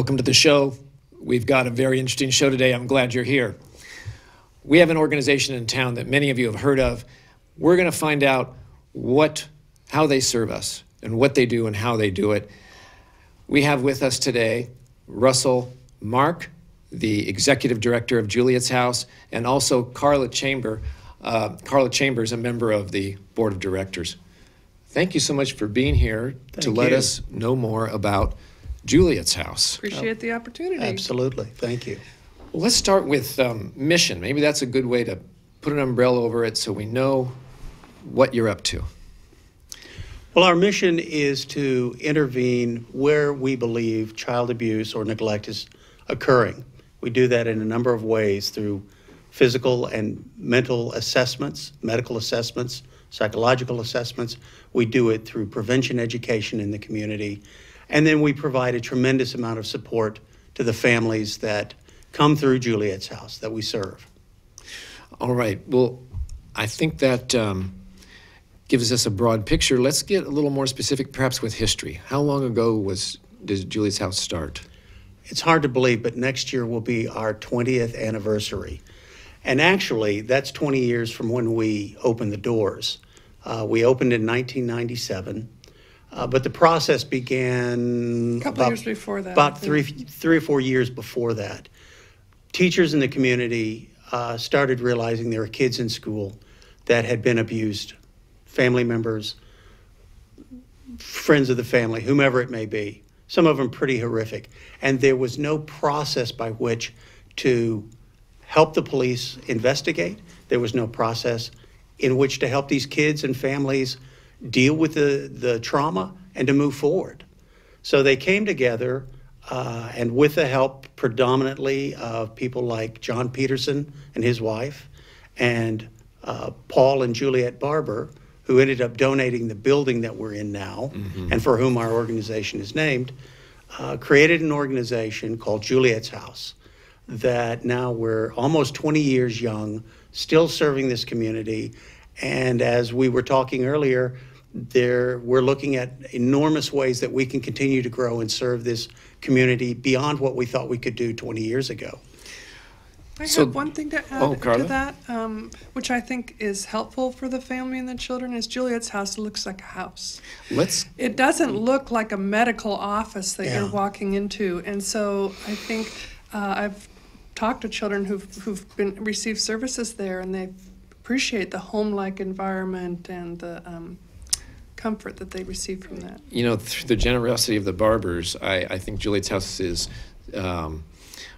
welcome to the show. We've got a very interesting show today. I'm glad you're here. We have an organization in town that many of you have heard of. We're going to find out how they serve us and what they do and how they do it. We have with us today Russell Mark, the executive director of Juliette's House, and also Carla Chambers, a member of the board of directors. Thank you so much for being here to let us know more about Juliette's House. Appreciate the opportunity. Absolutely. Thank you. Well, let's start with mission. Maybe that's a good way to put an umbrella over it so we know what you're up to. Well, our mission is to intervene where we believe child abuse or neglect is occurring. We do that in a number of ways through physical and mental assessments, medical assessments, psychological assessments. We do it through prevention education in the community. And then we provide a tremendous amount of support to the families that come through Juliette's House that we serve. All right. Well, I think that gives us a broad picture. Let's get a little more specific, perhaps with history. How long ago did Juliette's House start? It's hard to believe, but next year will be our 20th anniversary. And actually, that's 20 years from when we opened the doors. We opened in 1997. But the process began a couple years before that. About three or 4 years before that. Teachers in the community started realizing there were kids in school that had been abused, family members, friends of the family, whomever it may be, some of them pretty horrific. And there was no process by which to help the police investigate. There was no process in which to help these kids and families deal with the trauma and to move forward. So they came together and with the help predominantly of people like John Peterson and his wife and Paul and Juliette Barber, who ended up donating the building that we're in now and for whom our organization is named, created an organization called Juliette's House that now we're almost 20 years young, still serving this community. And as we were talking earlier, we're looking at enormous ways that we can continue to grow and serve this community beyond what we thought we could do 20 years ago. I have one thing to add Carla? to that, which I think is helpful for the family and the children, is Juliette's House looks like a house. It doesn't look like a medical office that you're walking into. And so I think I've talked to children who've received services there, and they appreciate the home-like environment and the comfort that they receive from that. You know, through the generosity of the Barbers, I think Juliette's House is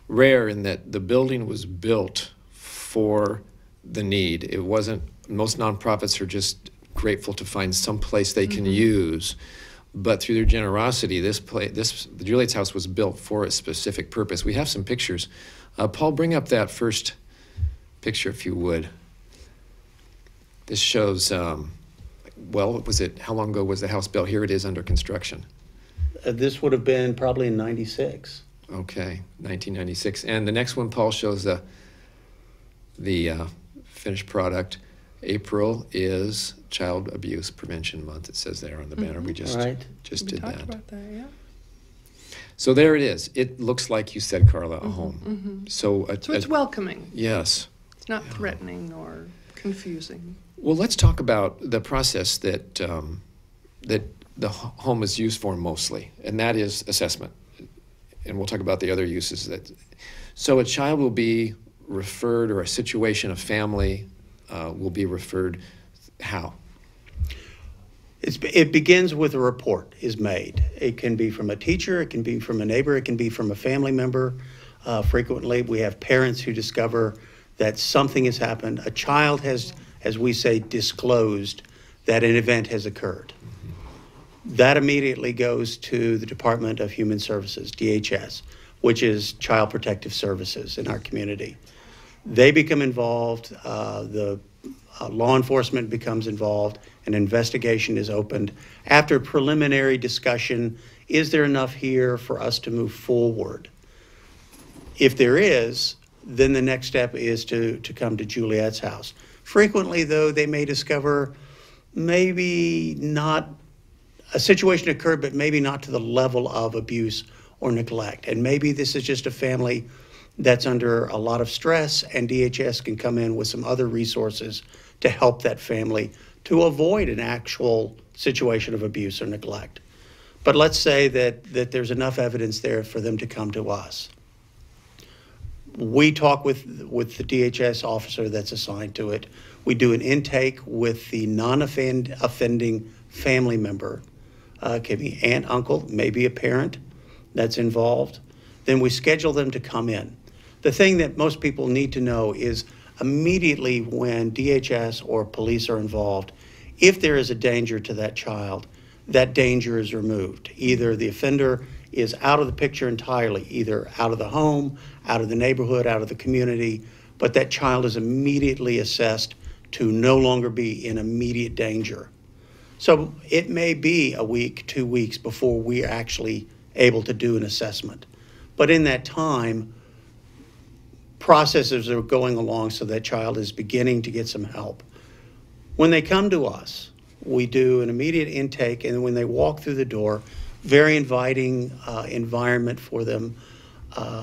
rare in that the building was built for the need. It wasn't, most nonprofits are just grateful to find some place they can use, but through their generosity, the Juliette's House was built for a specific purpose. We have some pictures. Paul, bring up that first picture if you would. This shows, well, how long ago was the house built? Here it is under construction. This would have been probably in 96. Okay, 1996. And the next one, Paul, shows the finished product. April is Child Abuse Prevention Month. It says there on the banner. We just did that. We talked about that, yeah. So there it is. It looks like you said, Carla, a home. So it's welcoming. Yes. It's not threatening or confusing. Well, let's talk about the process that that the home is used for mostly, and that is assessment. And we'll talk about the other uses. So a child will be referred, or a situation, a family will be referred. How? It begins with a report is made. It can be from a teacher, it can be from a neighbor, it can be from a family member. Frequently, we have parents who discover that something has happened. A child has, as we say, disclosed that an event has occurred. That immediately goes to the Department of Human Services, DHS, which is Child Protective Services in our community. They become involved, law enforcement becomes involved, an investigation is opened. After a preliminary discussion, is there enough here for us to move forward? If there is, then the next step is to come to Juliette's House. Frequently, though, they may discover maybe not a situation occurred, but maybe not to the level of abuse or neglect. And maybe this is just a family that's under a lot of stress, and DHS can come in with some other resources to help that family to avoid an actual situation of abuse or neglect. But let's say that there's enough evidence there for them to come to us. We talk with the DHS officer that's assigned to it. We do an intake with the non-offending family member. Can be aunt, uncle, maybe a parent that's involved. Then we schedule them to come in. The thing that most people need to know is immediately when DHS or police are involved, if there is a danger to that child, that danger is removed. Either the offender is out of the picture entirely, either out of the home, out of the neighborhood, out of the community, but that child is immediately assessed to no longer be in immediate danger. So it may be a week, 2 weeks before we're actually able to do an assessment. But in that time, processes are going along so that child is beginning to get some help. When they come to us, we do an immediate intake, and when they walk through the door, very inviting environment for them.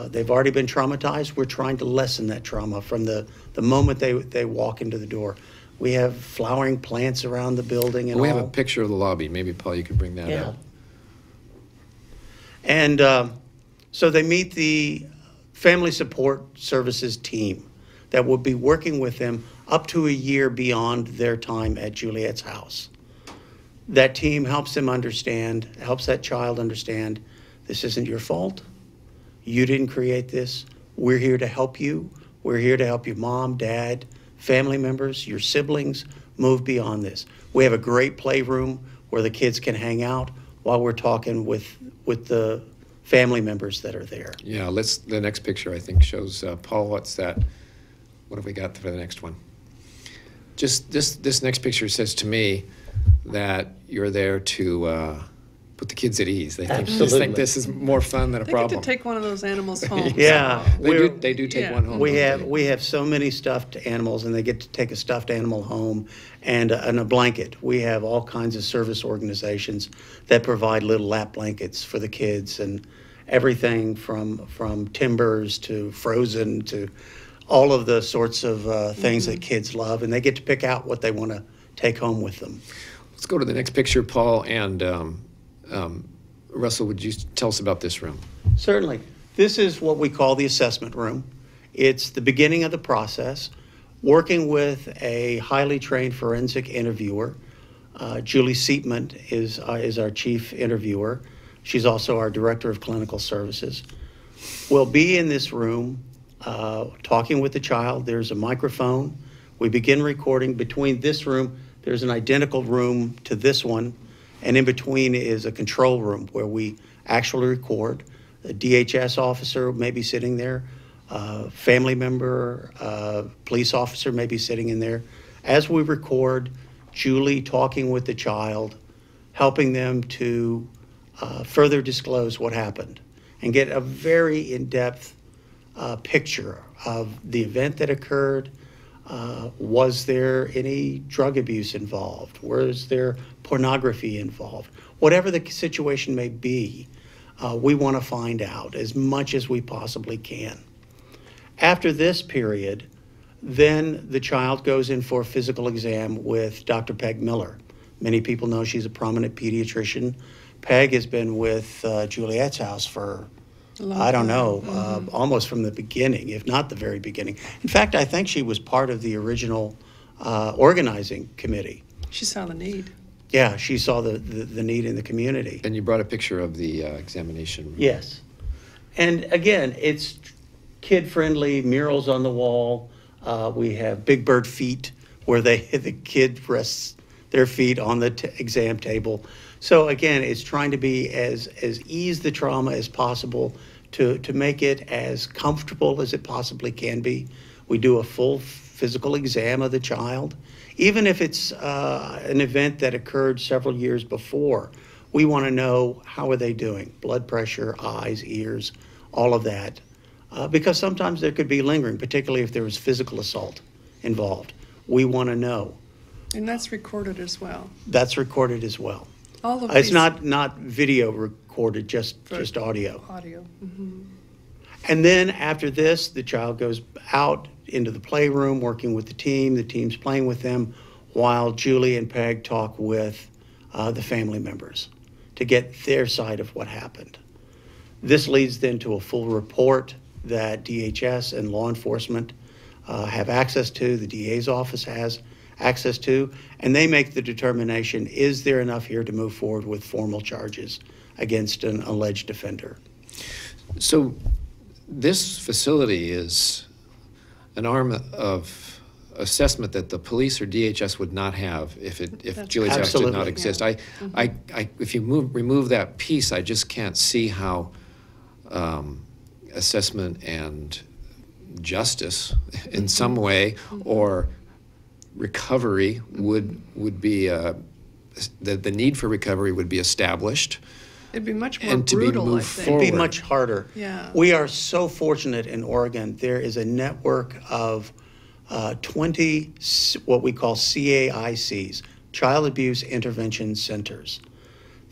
They've already been traumatized. We're trying to lessen that trauma from the moment they walk into the door. We have flowering plants around the building and we have a picture of the lobby. Maybe, Paul, you could bring that up. And so they meet the Family Support Services team that will be working with them up to a year beyond their time at Juliette's house. That team helps them understand, helps that child understand, this isn't your fault. You didn't create this. We're here to help you. We're here to help your mom, dad, family members, your siblings move beyond this. We have a great playroom where the kids can hang out while we're talking with the family members that are there. Yeah, the next picture I think shows, Paul, what's that? What have we got for the next one? Just this next picture says to me that you're there to put the kids at ease. They think this is more fun than a problem. They get to take one of those animals home. Yeah, they do take one home. We have so many stuffed animals, and they get to take a stuffed animal home and a blanket. We have all kinds of service organizations that provide little lap blankets for the kids, and everything from timbers to frozen to all of the sorts of things that kids love, and they get to pick out what they want to take home with them. Let's go to the next picture, Paul, and Russell, would you tell us about this room? Certainly. This is what we call the assessment room. It's the beginning of the process, working with a highly trained forensic interviewer. Julie Seepman is our chief interviewer. She's also our director of clinical services. We'll be in this room talking with the child. There's a microphone. We begin recording. Between this room, there's an identical room to this one, and in between is a control room where we actually record. A DHS officer may be sitting there, a family member, police officer may be sitting in there. As we record, Julie talking with the child, helping them to further disclose what happened and get a very in-depth picture of the event that occurred. Was there any drug abuse involved? Was there pornography involved? Whatever the situation may be, we want to find out as much as we possibly can. After this period, then the child goes in for a physical exam with Dr. Peg Miller. Many people know she's a prominent pediatrician. Peg has been with Juliette's house for, I don't know, almost from the beginning, if not the very beginning. In fact, I think she was part of the original organizing committee. She saw the need. Yeah, she saw the need in the community. And you brought a picture of the examination room. Yes. And again, it's kid-friendly, murals on the wall. We have Big Bird feet where the kid rests their feet on the exam table. So again, it's trying to be as ease the trauma as possible to make it as comfortable as it possibly can be. We do a full physical exam of the child. Even if it's an event that occurred several years before, we want to know how are they doing? Blood pressure, eyes, ears, all of that. Because sometimes there could be lingering, particularly if there was physical assault involved. We want to know. And that's recorded as well. That's recorded as well. All of It's these... not video recorded. recorded, just audio. Audio. Mm-hmm. And then after this, the child goes out into the playroom, working with the team. The team's playing with them while Julie and Peg talk with the family members to get their side of what happened. This leads then to a full report that DHS and law enforcement have access to, the DA's office has access to, and they make the determination, is there enough here to move forward with formal charges against an alleged offender? So this facility is an arm of assessment that the police or DHS would not have if Juliette's House did not exist. Yeah. If you remove that piece, I just can't see how assessment and justice in some way or recovery would be the need for recovery would be established. It'd be much more and brutal, to be moved I think. forward. It'd be much harder. Yeah. We are so fortunate in Oregon. There is a network of 20 what we call CAICs, Child Abuse Intervention Centers.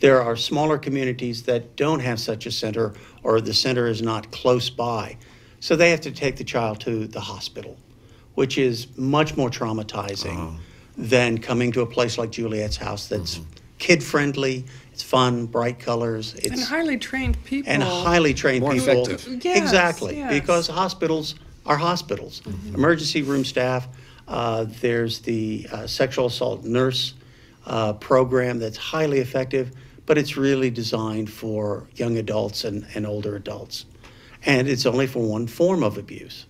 There are smaller communities that don't have such a center, or the center is not close by. So they have to take the child to the hospital, which is much more traumatizing than coming to a place like Juliette's House that's kid-friendly, it's fun, bright colors. And highly trained people. And highly trained more people. Effective. Yes, Exactly, yes. because hospitals are hospitals. Emergency room staff, there's the sexual assault nurse program that's highly effective, but it's really designed for young adults and older adults. And it's only for one form of abuse.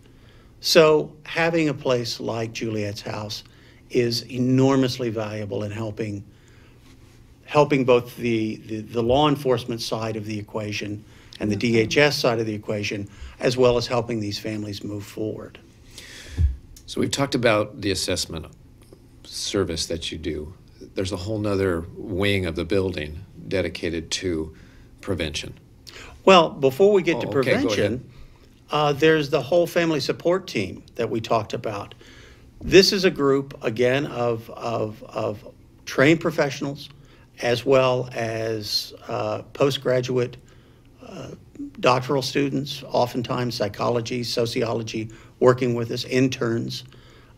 So having a place like Juliette's House is enormously valuable in helping both the law enforcement side of the equation and the DHS side of the equation, as well as helping these families move forward. So we've talked about the assessment service that you do. There's a whole nother wing of the building dedicated to prevention. Well, before we get to Okay, prevention, there's the whole family support team that we talked about. This is a group, again, of trained professionals, as well as postgraduate doctoral students, oftentimes psychology, sociology, working with us, interns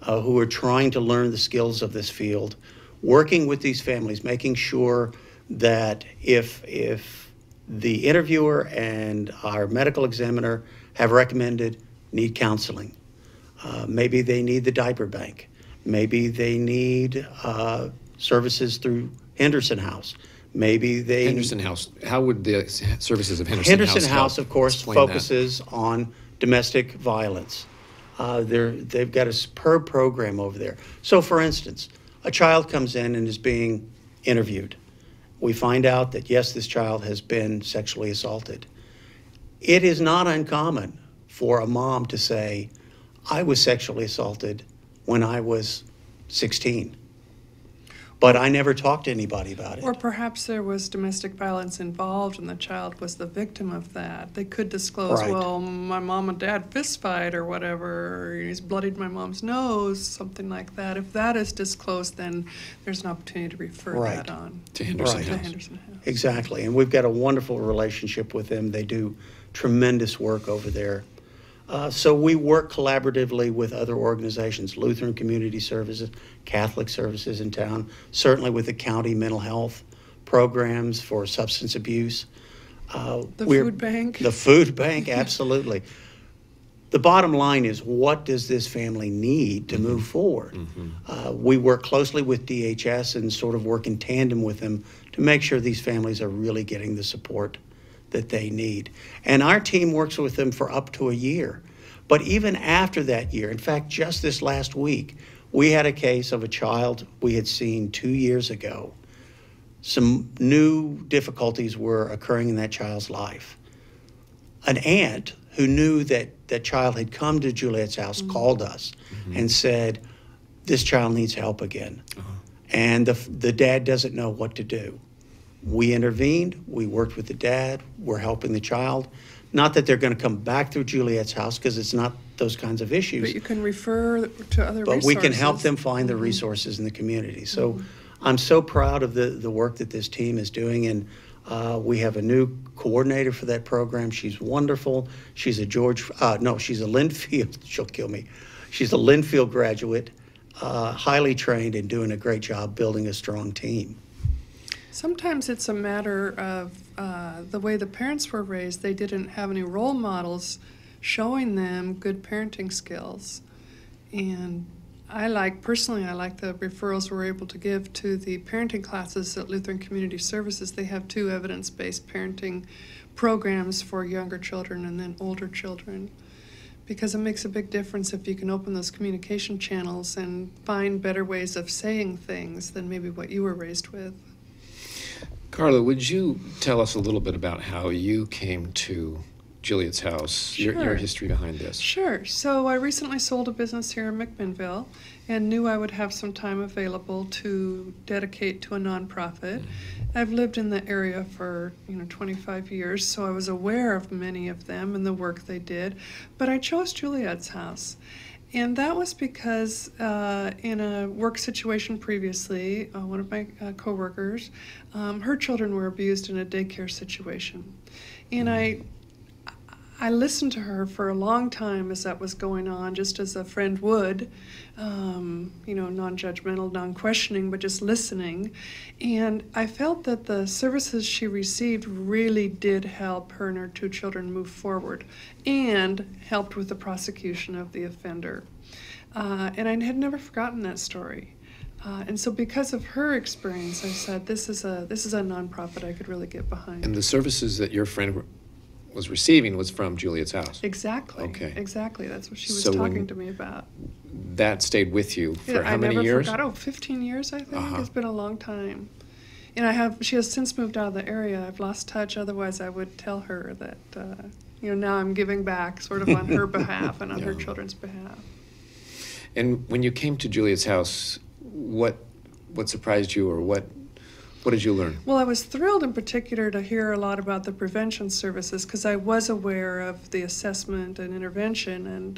who are trying to learn the skills of this field, working with these families, making sure that if the interviewer and our medical examiner have recommended need counseling, maybe they need the diaper bank, maybe they need services through Henderson House. Maybe they... Henderson House. How would the services of Henderson House Henderson House, help? of course, Explain focuses on domestic violence. They've got a superb program over there. So, for instance, a child comes in and is being interviewed. We find out that, yes, this child has been sexually assaulted. It is not uncommon for a mom to say, I was sexually assaulted when I was 16. But I never talked to anybody about it. Or perhaps there was domestic violence involved and the child was the victim of that. They could disclose, Right. well, my mom and dad fist fight or whatever, or he's bloodied my mom's nose, something like that. If that is disclosed, then there's an opportunity to refer Right. that on To Henderson Right. to House. Henderson House. Exactly. And we've got a wonderful relationship with them. They do tremendous work over there. So we work collaboratively with other organizations, Lutheran Community Services, Catholic Services in town, certainly with the county mental health programs for substance abuse. The food bank. The food bank, absolutely. The bottom line is, what does this family need to move forward? We work closely with DHS and sort of work in tandem with them to make sure these families are really getting the support that they need. And our team works with them for up to a year. But even after that year, in fact, just this last week, we had a case of a child we had seen 2 years ago. Some new difficulties were occurring in that child's life. An aunt who knew that that child had come to Juliette's house called us and said, this child needs help again. And the dad doesn't know what to do. We intervened, we worked with the dad, we're helping the child. Not that they're going to come back through Juliette's house, because it's not those kinds of issues. But you can refer to other But resources. we can help them find the resources in the community. So I'm so proud of the work that this team is doing, and We have a new coordinator for that program. She's wonderful. She's a she's a Linfield, she'll kill me. She's a Linfield graduate, highly trained and doing a great job building a strong team. Sometimes it's a matter of the way the parents were raised. They didn't have any role models showing them good parenting skills. And personally, I like the referrals we're able to give to the parenting classes at Lutheran Community Services. They have 2 evidence-based parenting programs for younger children and then older children, because it makes a big difference if you can open those communication channels and find better ways of saying things than maybe what you were raised with. Carla, would you tell us a little bit about how you came to Juliette's house, Sure. your history behind this? Sure. So I recently sold a business here in McMinnville and knew I would have some time available to dedicate to a nonprofit. I've lived in the area for 25 years, so I was aware of many of them and the work they did, but I chose Juliette's house. And that was because in a work situation previously, one of my coworkers, her children were abused in a daycare situation. And I listened to her for a long time as that was going on, just as a friend would, non-judgmental, non-questioning, but just listening. And I felt that the services she received really did help her and her 2 children move forward and helped with the prosecution of the offender. And I had never forgotten that story. And so because of her experience, I said, this is a nonprofit I could really get behind. And the services that your friend was receiving was from Juliette's house? Exactly. Okay. Exactly. That's what she was So talking to me about. That stayed with you for how many years? I never forgot. 15 years, I think. It's been a long time. And she has since moved out of the area. I've lost touch. Otherwise, I would tell her that, now I'm giving back sort of on her behalf and on her children's behalf. And when you came to Juliette's house, what surprised you, or what did you learn? Well, I was thrilled in particular to hear a lot about the prevention services, because I was aware of the assessment and intervention, and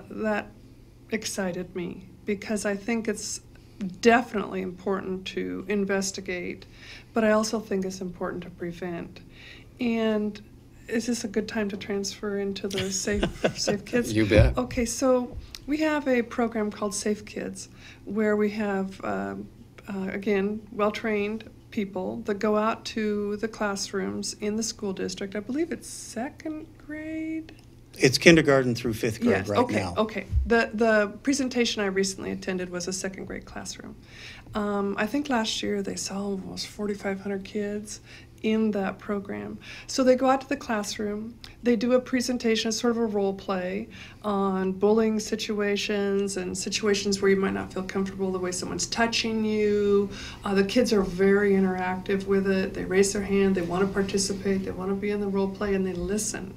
that excited me, because I think it's definitely important to investigate, but I also think it's important to prevent. And is this a good time to transfer into the Safe Kids? You bet. Okay, so we have a program called Safe Kids, where we have again, well-trained people that go out to the classrooms in the school district. I believe it's 2nd grade. It's kindergarten through 5th grade now. Okay. The presentation I recently attended was a 2nd grade classroom. I think last year they saw almost 4,500 kids in that program. So they go out to the classroom, they do a presentation, sort of a role play on bullying situations and situations where you might not feel comfortable the way someone's touching you. The kids are very interactive with it. They raise their hand, they want to participate, they want to be in the role play, and they listen.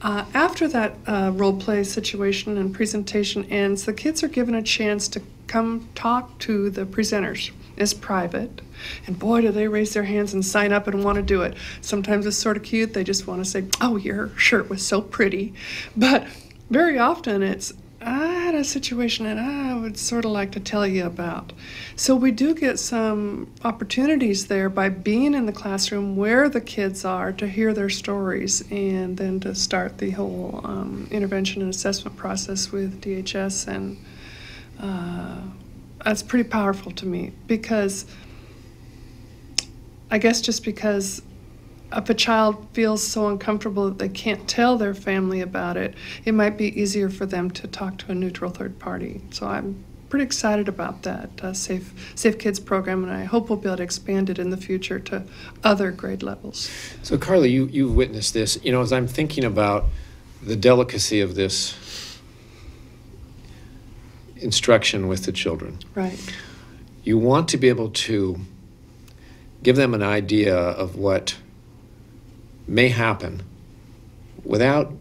After that role play situation and presentation ends, the kids are given a chance to come talk to the presenters. It's private, and boy, do they raise their hands and sign up and want to do it. Sometimes it's sort of cute. They just want to say, oh, your shirt was so pretty. But very often it's, I had a situation that I would sort of like to tell you about. So we do get some opportunities there by being in the classroom where the kids are to hear their stories, and then to start the whole intervention and assessment process with DHS. And that's pretty powerful to me, because I guess just because if a child feels so uncomfortable that they can't tell their family about it, it might be easier for them to talk to a neutral third party. So I'm pretty excited about that Safe Kids program, and I hope we'll be able to expand it in the future to other grade levels. So Carla, you've witnessed this. As I'm thinking about the delicacy of this instruction with the children. Right. You want to be able to give them an idea of what may happen without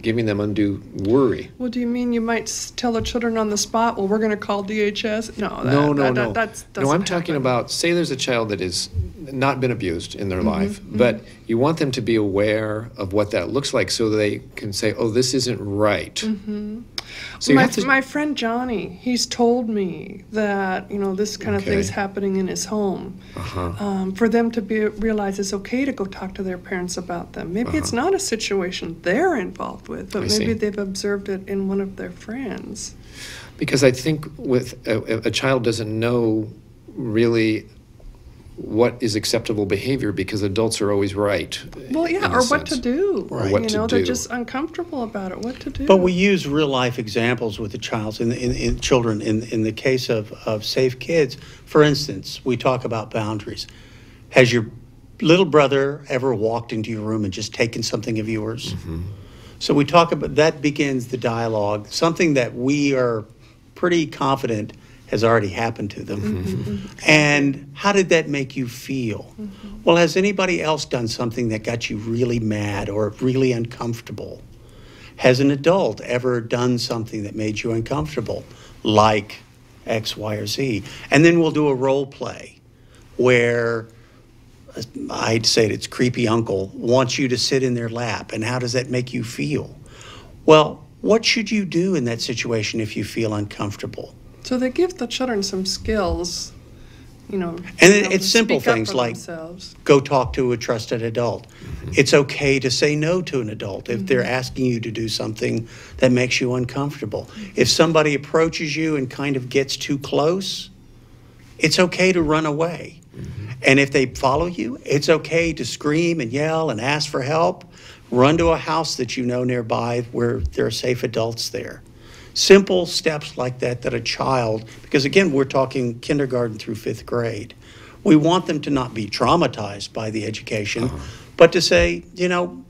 giving them undue worry. Well, do you mean you might tell the children on the spot, well, we're going to call DHS? No, No, I'm talking about, say there's a child that has not been abused in their life, but you want them to be aware of what that looks like so they can say, oh, this isn't right. So my friend Johnny, he's told me that, this kind of thing's happening in his home. For them to realize it's okay to go talk to their parents about them. Maybe it's not a situation they're involved with, but maybe they've observed it in one of their friends. Because I think with a child doesn't know really what is acceptable behavior because adults are always right. Well, yeah, or what to do. Right. What to do. They're just uncomfortable about it. What to do. But we use real life examples with the child in children. In the case of Safe Kids, for instance, we talk about boundaries. Has your little brother ever walked into your room and just taken something of yours? So we talk about that, begins the dialogue, something that we are pretty confident has already happened to them. And how did that make you feel? Well, has anybody else done something that got you really mad or really uncomfortable? Has an adult ever done something that made you uncomfortable, like X, Y, or Z? And then we'll do a role play where, I'd say it's creepy uncle wants you to sit in their lap. And how does that make you feel? Well, what should you do in that situation if you feel uncomfortable? So they give the children some skills, And it's simple things like themselves. Go talk to a trusted adult. It's okay to say no to an adult if they're asking you to do something that makes you uncomfortable. If somebody approaches you and kind of gets too close, it's okay to run away. And if they follow you, it's okay to scream and yell and ask for help. Run to a house that you know nearby where there are safe adults there. Simple steps like that a child, because again, we're talking kindergarten through 5th grade. We want them to not be traumatized by the education, but to say,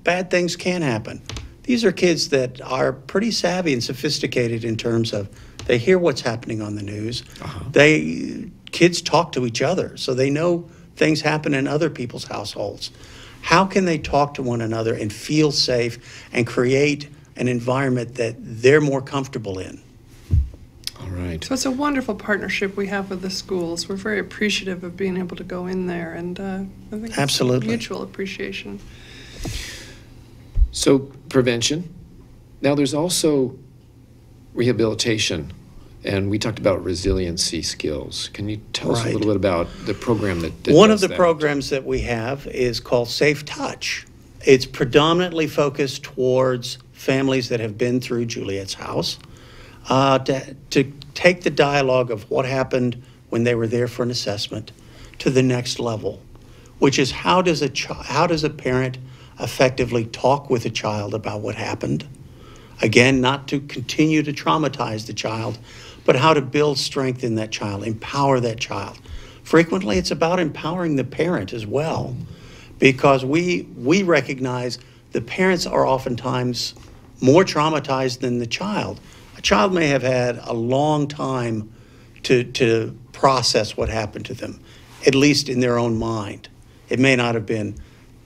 bad things can happen. These are kids that are pretty savvy and sophisticated in terms of they hear what's happening on the news. Kids talk to each other, so they know things happen in other people's households. How can they talk to one another and feel safe and create an environment that they're more comfortable in? All right. So it's a wonderful partnership we have with the schools. We're very appreciative of being able to go in there, and I think Absolutely. It's mutual appreciation. So prevention. Now there's also rehabilitation, and we talked about resiliency skills. Can you tell us a little bit about the program that One does of the that? programs that we have is called Safe Touch. It's predominantly focused towards families that have been through Juliette's house, to take the dialogue of what happened when they were there for an assessment to the next level, which is how does a parent effectively talk with a child about what happened? Again, not to continue to traumatize the child, but how to build strength in that child, empower that child. Frequently, it's about empowering the parent as well, because we recognize the parents are oftentimes more traumatized than the child. A child may have had a long time to process what happened to them, at least in their own mind. It may not have been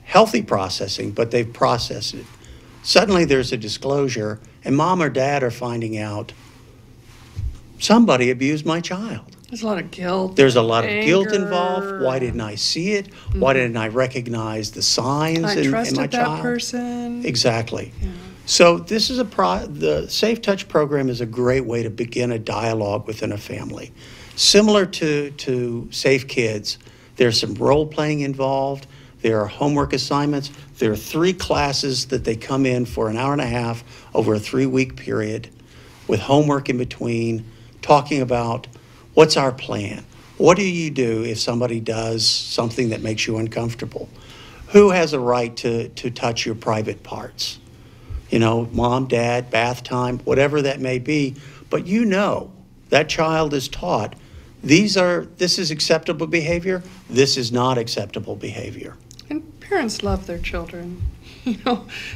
healthy processing, but they've processed it. Suddenly there's a disclosure, and mom or dad are finding out somebody abused my child. There's a lot of guilt. There's a lot of anger. guilt involved. Why didn't I see it? Why didn't I recognize the signs in my child? I trusted that person. Exactly. Yeah. So this is the Safe Touch program is a great way to begin a dialogue within a family. Similar to Safe Kids, there's some role playing involved. There are homework assignments. There are 3 classes that they come in for an hour and a half over a 3-week period with homework in between, talking about what's our plan? What do you do if somebody does something that makes you uncomfortable? Who has a right to touch your private parts? Mom, dad, bath time, whatever that may be. But that child is taught, this is acceptable behavior, this is not acceptable behavior. And parents love their children.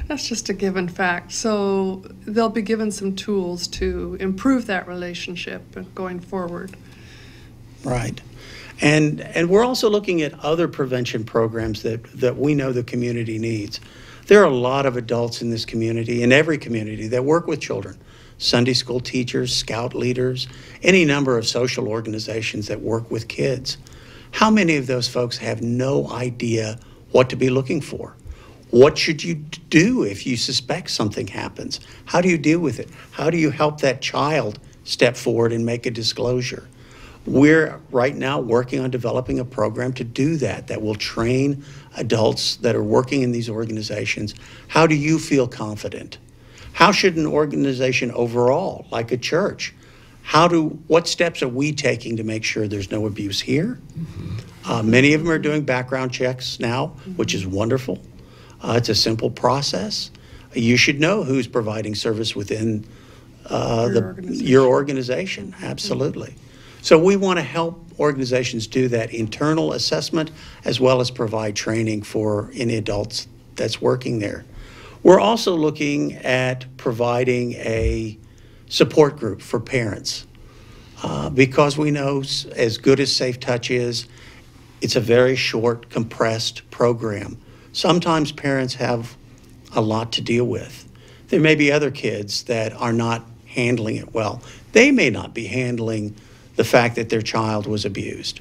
That's just a given fact. So they'll be given some tools to improve that relationship going forward. Right. And we're also looking at other prevention programs that we know the community needs. There are a lot of adults in this community, in every community, that work with children. Sunday school teachers, scout leaders, any number of social organizations that work with kids. How many of those folks have no idea what to be looking for? What should you do if you suspect something happens? How do you deal with it? How do you help that child step forward and make a disclosure? We're right now working on developing a program to do that, that will train adults that are working in these organizations. How do you feel confident? How should an organization overall, like a church, what steps are we taking to make sure there's no abuse here? Many of them are doing background checks now, which is wonderful. It's a simple process. You should know who's providing service within your organization. Absolutely. So we want to help organizations do that internal assessment as well as provide training for any adults that's working there. We're also looking at providing a support group for parents because we know, as good as Safe Touch is, it's a very short, compressed program. Sometimes parents have a lot to deal with. There may be other kids that are not handling it well. They may not be handling the fact that their child was abused.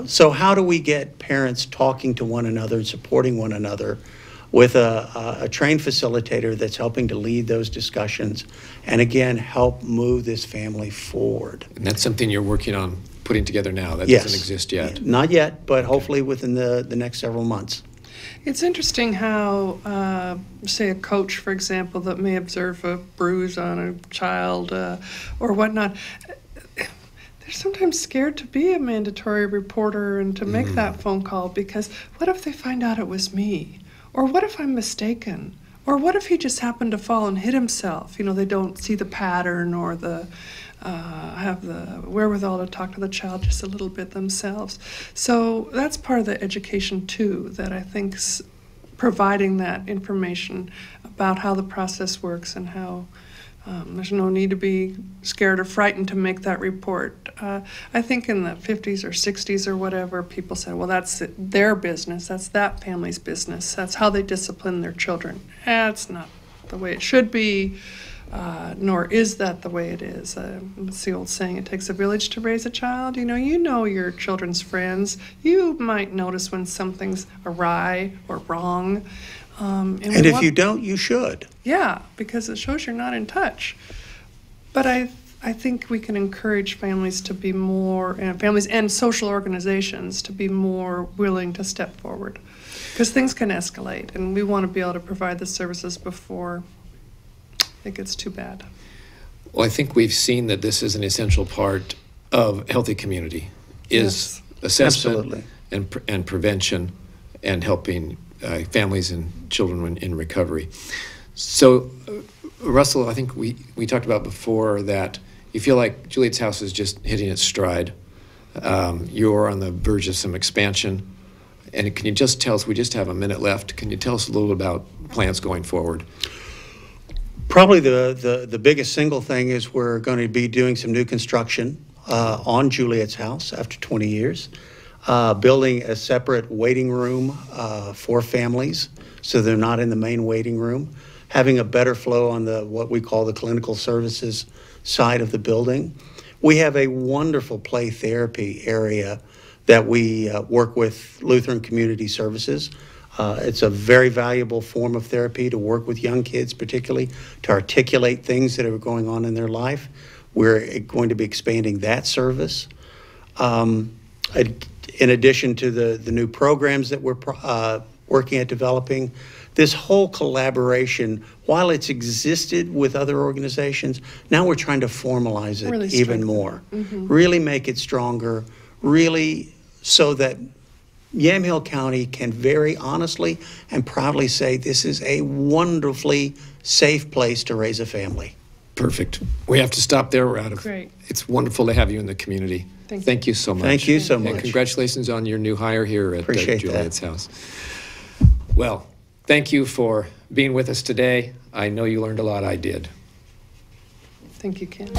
So how do we get parents talking to one another and supporting one another with a trained facilitator that's helping to lead those discussions and, again, help move this family forward? And that's something you're working on putting together now. That doesn't exist yet. Not yet, but hopefully within the next several months. It's interesting how, say, a coach, for example, that may observe a bruise on a child or whatnot, they're sometimes scared to be a mandatory reporter and to make that phone call because what if they find out it was me? Or what if I'm mistaken? Or what if he just happened to fall and hit himself? You know, they don't see the pattern or have the wherewithal to talk to the child just a little bit themselves. So that's part of the education, too, that I think's providing that information about how the process works and how there's no need to be scared or frightened to make that report. I think in the 50s or 60s or whatever, people said, well, that's their business. That's that family's business. That's how they discipline their children. That's not the way it should be, nor is that the way it is. It's the old saying, it takes a village to raise a child. You know your children's friends. You might notice when something's awry or wrong. And if you don't, you should. Yeah, because it shows you're not in touch. But I think we can encourage families to be more, and families and social organizations to be more willing to step forward. Because things can escalate, and we want to be able to provide the services before it gets too bad. Well, I think we've seen that this is an essential part of healthy community, is assessment and prevention and helping families and children in recovery. So, Russell, I think we talked about before that you feel like Juliette's House is just hitting its stride. You're on the verge of some expansion. And can you just tell us, we just have a minute left, can you tell us a little about plans going forward? Probably the biggest single thing is we're going to be doing some new construction on Juliette's House after 20 years. Building a separate waiting room for families so they're not in the main waiting room. Having a better flow on what we call the clinical services side of the building. We have a wonderful play therapy area that we work with Lutheran Community Services. It's a very valuable form of therapy to work with young kids, particularly to articulate things that are going on in their life. We're going to be expanding that service. In addition to the new programs that we're working at developing, this whole collaboration, while it's existed with other organizations, now we're trying to formalize it really even more. Really make it stronger, really so that Yamhill County can very honestly and proudly say this is a wonderfully safe place to raise a family. Perfect. We have to stop there. We're out of. Great. It's wonderful to have you in the community. Thank you so much. Thank you so much. And congratulations on your new hire here at Juliette's House. Well, thank you for being with us today. I know you learned a lot. I did. Thank you, Ken.